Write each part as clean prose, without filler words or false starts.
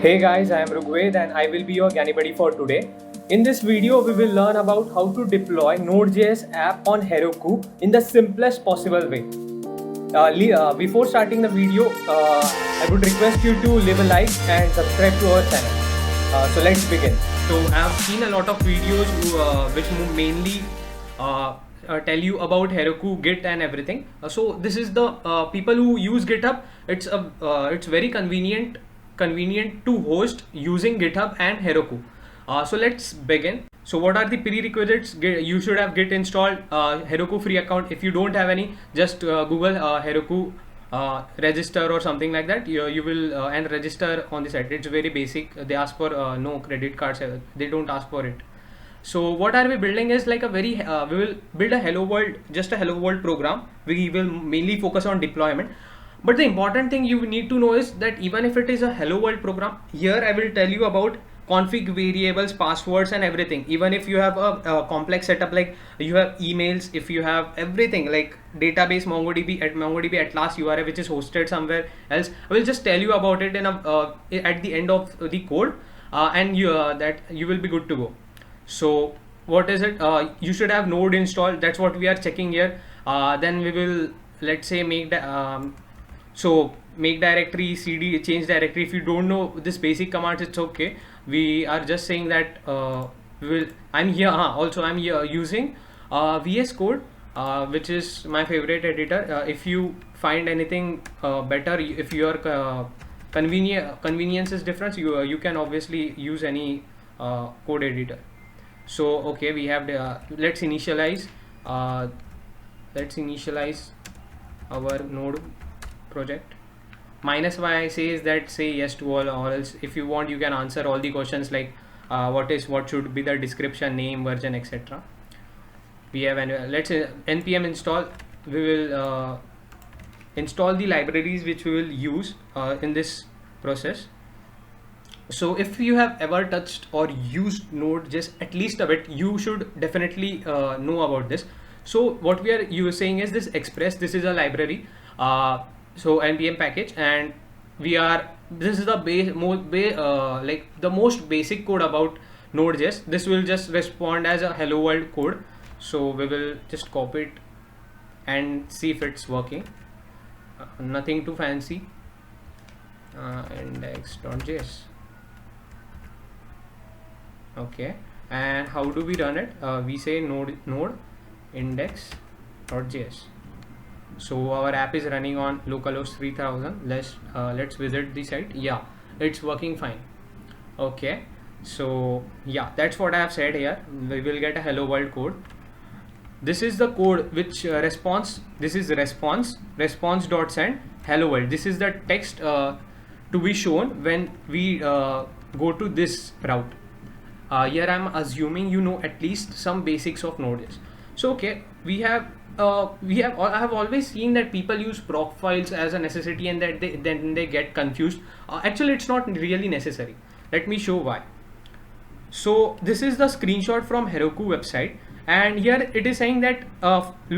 Hey guys, I am Rugved and I will be your Gani buddy for today. In this video, we will learn about how to deploy Node.js app on Heroku in the simplest possible way. Before starting the video, I would request you to leave a like and subscribe to our channel. So let's begin. So I have seen a lot of videos which mainly tell you about Heroku, Git, and everything. So this is the people who use GitHub. It's very convenient to host using GitHub and Heroku. So let's begin. So what are the prerequisites? You should have Git installed, Heroku free account. If you don't have any, just Google Heroku register or something like that. You will and register on the site. It's very basic. They ask for no credit cards. They don't ask for it. So what are we building is like a very we will build a hello world, just a hello world program. We will mainly focus on deployment. But the important thing you need to know is that even if it is a hello world program, here I will tell you about config variables, passwords, and everything. Even if you have a complex setup, like you have emails, if you have everything like database, MongoDB Atlas URL, which is hosted somewhere else, I will just tell you about it in at the end of the code, and that you will be good to go. So what is it? You should have Node installed. That's what we are checking here. Then we will, let's say, make the make directory, cd, change directory. If you don't know this basic commands, it's okay. We are just saying that I'm here. Also, I'm here using VS Code, which is my favorite editor. If you find anything better, if your convenience is different, you can obviously use any code editor. So okay, we have the let's initialize our node project. -y says that say yes to all, or else if you want you can answer all the questions like what should be the description, name, version, etc. We have let's npm install. We will install the libraries which we will use in this process. So if you have ever touched or used Node just at least a bit, you should definitely know about this. So what we are saying is this Express. This is a library, so npm package, and this is the like the most basic code about Node.js. This will just respond as a hello world code. So we will just copy it and see if it's working. Nothing too fancy. Index.js. Okay, and how do we run it? We say node index.js. So our app is running on localhost 3000. Let's visit the site. Yeah, it's working fine. Okay, so yeah, that's what I have said here. We will get a hello world code. This is the code which response. This is response.send hello world. This is the text to be shown when we go to this route. Here I'm assuming you know at least some basics of Node.js. So okay, I have always seen that people use proc files as a necessity, and that they get confused. Actually, it's not really necessary. Let me show why. So this is the screenshot from Heroku website, and here it is saying that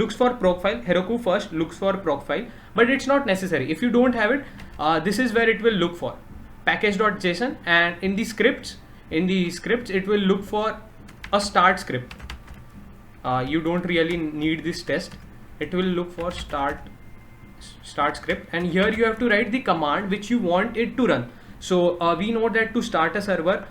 looks for proc file. Heroku first looks for proc file, but it's not necessary. If you don't have it, this is where it will look for package.json, and in the scripts it will look for a start script. You don't really need this test. It will look for start script, and here you have to write the command which you want it to run. So we know that to start a server,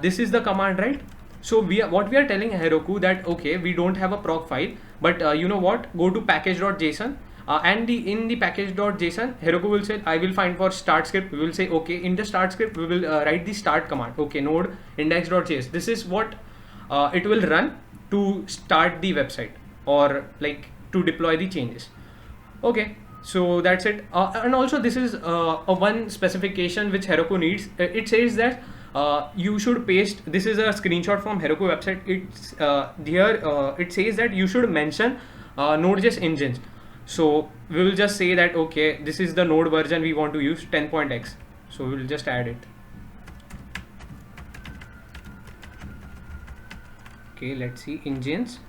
this is the command, right? So what we are telling Heroku that okay, we don't have a proc file, but you know what, go to package.json, and in the package.json, Heroku will say I will find for start script. We will say okay, in the start script we will write the start command. Okay, node index.js. This is what it will run to start the website, or like to deploy the changes. Okay, so that's it. And also this is a one specification which Heroku needs. It says that you should paste. This is a screenshot from Heroku website. It's here. It says that you should mention Node.js engines. So we will just say that okay, this is the Node version we want to use, 10.x. So we will just add it. Okay, let's see engines.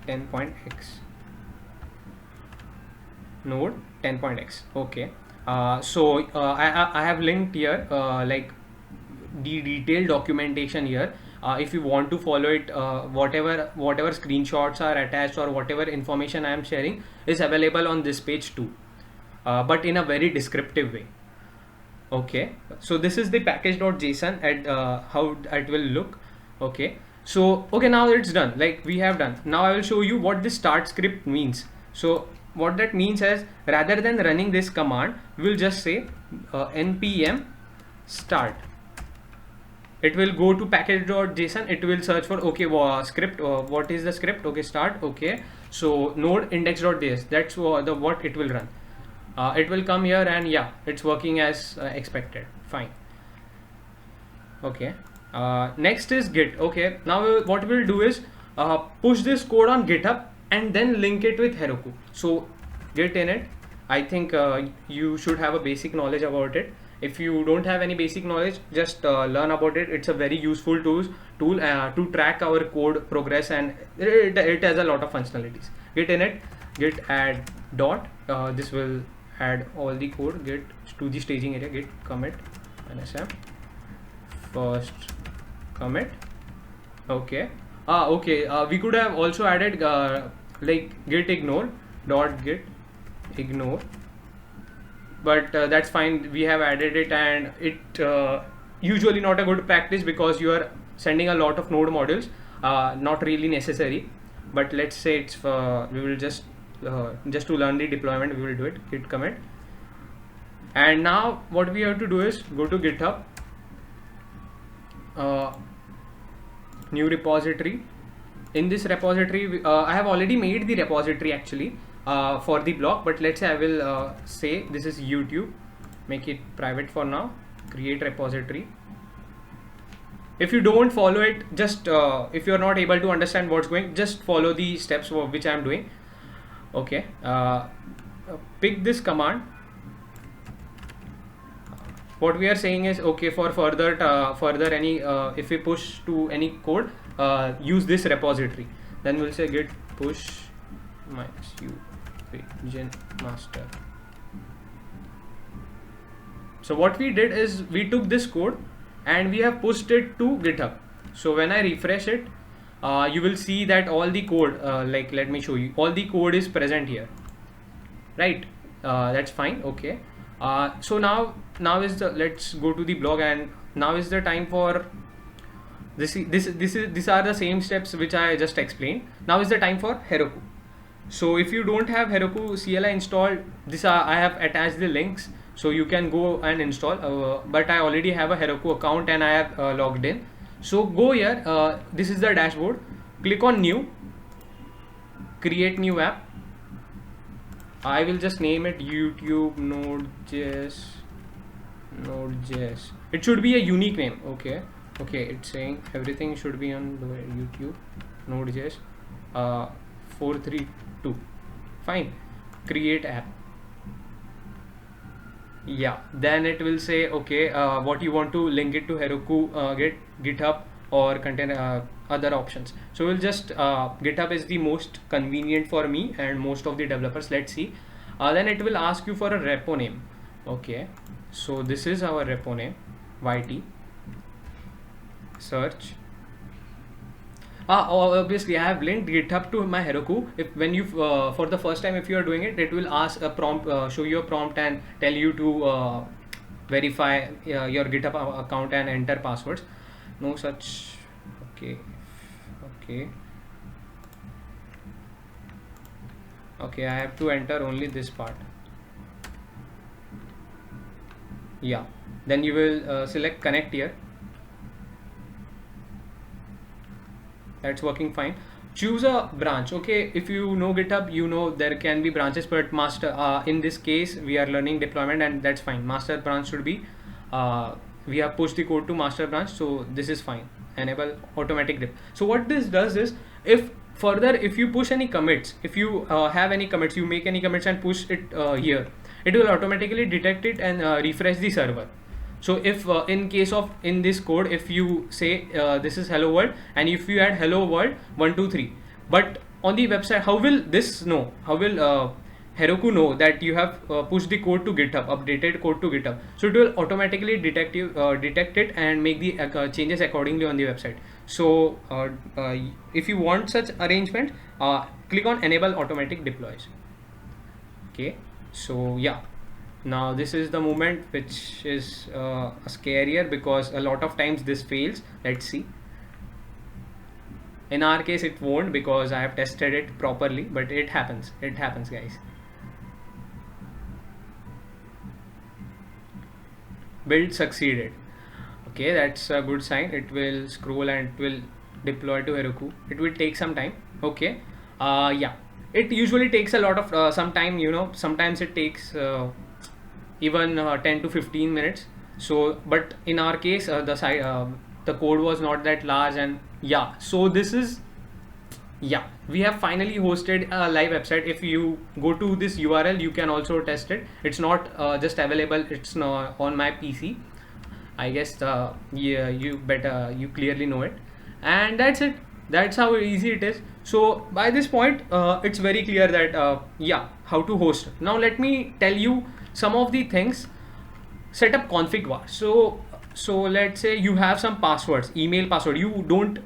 .x. node 10.x. Okay. I have linked here like the detailed documentation here. If you want to follow it, whatever screenshots are attached or whatever information I am sharing is available on this page too, but in a very descriptive way. Okay, so this is the package.json and how it will look. Okay, so okay, now it's done, like we have done. Now I will show you what this start script means. So what that means is, rather than running this command, we will just say npm start. It will go to package.json. It will search for script. What is the script? Okay, start. Okay, so node index.js. That's what it will run. It will come here and yeah, it's working as expected. Fine. Okay. Next is Git. Okay. Now what we'll do is push this code on GitHub and then link it with Heroku. So Git init. I think you should have a basic knowledge about it. If you don't have any basic knowledge, just learn about it. It's a very useful tool to track our code progress, and it has a lot of functionalities. Git init, git add dot. This will add all the code. Git to the staging area. Git commit nsm first commit. Okay. We could have also added like git ignore dot git ignore, but that's fine. We have added it, and it usually not a good practice because you are sending a lot of node modules, not really necessary. But let's say it's we will just to learn the deployment, we will do it. Git commit, and now what we have to do is go to GitHub, new repository. In this repository, I have already made the repository actually for the blog, but let's say I will say this is YouTube, make it private for now, create repository. If you don't follow it, just if you're not able to understand what's going, just follow the steps which I'm doing. Okay, pick this command. What we are saying is, okay, for further any if we push to any code, use this repository. Then we'll say git push -u master. So what we did is we took this code and we have pushed it to GitHub. So when I refresh it, you will see that all the code, like let me show you, all the code is present here, right? That's fine. Okay. So now is the, let's go to the blog, and now is the time for these are the same steps which I just explained. Now is the time for Heroku. So if you don't have Heroku CLI installed, I have attached the links, so you can go and install. But I already have a Heroku account and I have logged in. So go here. This is the dashboard. Click on new, create new app. I will just name it YouTube Node.js. It should be a unique name. Okay, it's saying everything should be on the YouTube Node.js 432. Fine, create app. Yeah, then it will say okay, what you want to link it to Heroku, GitHub or container other options. So we'll just GitHub is the most convenient for me and most of the developers. Let's see. Then it will ask you for a repo name. Okay, so this is our repo name, YT. Search. Obviously I have linked GitHub to my Heroku. If when you for the first time, if you are doing it, it will ask a prompt, show you a prompt and tell you to verify your GitHub account and enter passwords. No such. Okay, I have to enter only this part. Yeah, then you will select connect here. That's working fine. Choose a branch. Okay, if you know GitHub, you know there can be branches, but master in this case we are learning deployment, and that's fine. Master branch should be we have pushed the code to master branch, so this is fine. Enable automatic dip. So what this does is, if you push any commits, if you have any commits, you make any commits and push it here, it will automatically detect it and refresh the server. So if in case of in this code, if you say this is hello world, and if you add hello world 123, but on the website, how will this know? How will Heroku know that you have pushed the code to GitHub, updated code to GitHub. So it will automatically detect it and make the changes accordingly on the website. So if you want such arrangement, click on enable automatic deploys. Okay, so yeah, now this is the moment which is scarier because a lot of times this fails. Let's see. In our case it won't because I have tested it properly, but it happens guys. Build succeeded. Okay, that's a good sign. It will scroll and it will deploy to Heroku. It will take some time. Okay, yeah, it usually takes a lot of some time, you know. Sometimes it takes even 10 to 15 minutes. So but in our case the code was not that large, and yeah, so this is, yeah, we have finally hosted a live website. If you go to this URL, you can also test it. It's not just available, it's not on my PC. I guess yeah, you clearly know it, and that's it. That's how easy it is. So by this point it's very clear that yeah, how to host. Now let me tell you some of the things. Set up config var. So let's say you have some passwords, email password. You don't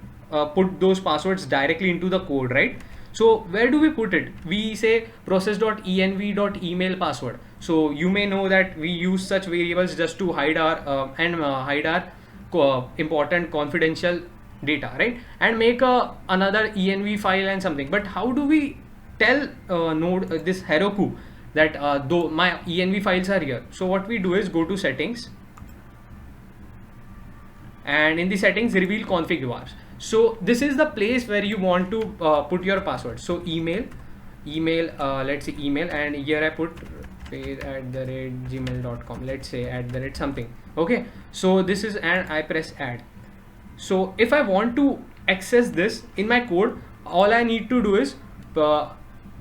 put those passwords directly into the code, right? So where do we put it? We say process.env.email password. So you may know that we use such variables just to hide our hide our important confidential data, right? And make another env file and something. But how do we tell node this Heroku that though my env files are here? So what we do is go to settings, and in the settings reveal config vars. So this is the place where you want to put your password. So email, let's say email, and here I put @gmail.com, let's say @something. Okay, so this is, and I press add. So if I want to access this in my code, all I need to do is all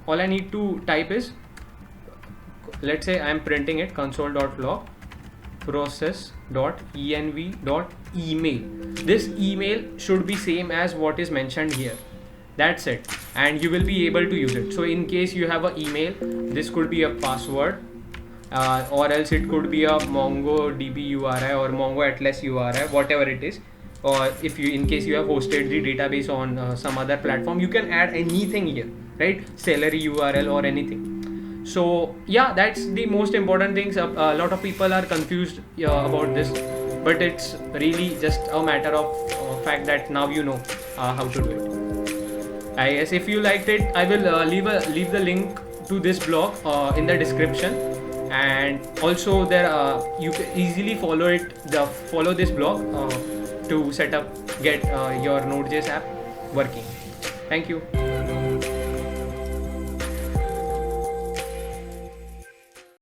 I need to type is, let's say I'm printing it, console.log process.env.email. This email should be same as what is mentioned here. That's it, and you will be able to use it. So in case you have an email, this could be a password, or else it could be a MongoDB URI or Mongo Atlas URI, whatever it is. Or if you, in case you have hosted the database on some other platform, you can add anything here, right? Celery URL or anything. So yeah, that's the most important things. A lot of people are confused about this, but it's really just a matter of fact that now you know how to do it. I guess if you liked it, I will leave the link to this blog in the description, and also there you can easily follow this blog to set up, get your Node.js app working. Thank you.